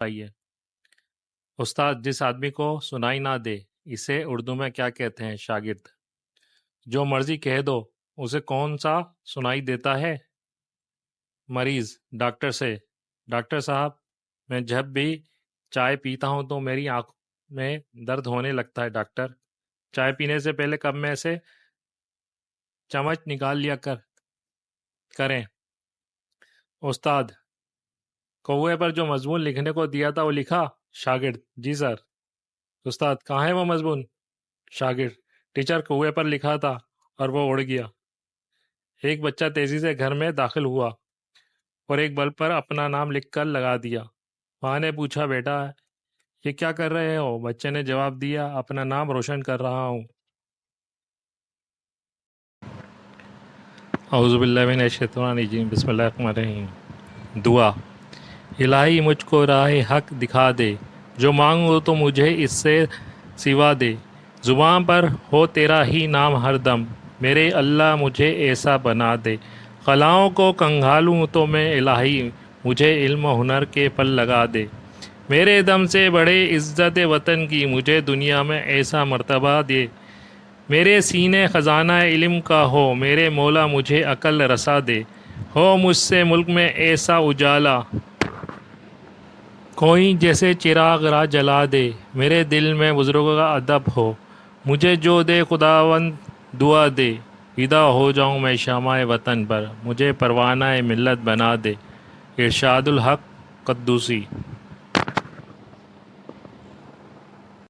آئیے۔ استاد، جس آدمی کو سنائی نہ دے اسے اردو میں کیا کہتے ہیں؟ شاگرد: جو مرضی کہہ دو، اسے کون سا سنائی دیتا ہے؟ مریض ڈاکٹر سے: ڈاکٹر صاحب، میں جب بھی چائے پیتا ہوں تو میری آنکھ میں درد ہونے لگتا ہے۔ ڈاکٹر: چائے پینے سے پہلے کپ میں سے چمچ نکال لیا کریں۔ استاد: کوے پر جو مضمون لکھنے کو دیا تھا وہ لکھا؟ شاگرد: جی سر۔ استاد: کہاں ہے وہ مضمون؟ شاگرد: ٹیچر، کوے پر لکھا تھا اور وہ اڑ گیا۔ ایک بچہ تیزی سے گھر میں داخل ہوا اور ایک بلب پر اپنا نام لکھ کر لگا دیا۔ ماں نے پوچھا: بیٹا، یہ کیا کر رہے ہو؟ بچے نے جواب دیا: اپنا نام روشن کر رہا ہوں۔ اعوذ باللہ من الشیطان الرجیم، بسم اللہ الرحمن الرحیم۔ دعا: الہی مجھ کو راہ حق دکھا دے، جو مانگو تو مجھے اس سے سوا دے۔ زباں پر ہو تیرا ہی نام ہر دم، میرے اللہ مجھے ایسا بنا دے۔ خلاؤں کو کنگھالوں تو میں الہی، مجھے علم و ہنر کے پھل لگا دے۔ میرے دم سے بڑھے عزت وطن کی، مجھے دنیا میں ایسا مرتبہ دے۔ میرے سینے خزانہ علم کا ہو، میرے مولا مجھے عقل رسا دے۔ ہو مجھ سے ملک میں ایسا اجالا، کوئی جیسے چراغ راہ جلا دے۔ میرے دل میں بزرگوں کا ادب ہو، مجھے جو دے خداوند دعا دے۔ فدا ہو جاؤں میں شمع وطن پر، مجھے پروانہ ملت بنا دے۔ ارشاد الحق قدوسی۔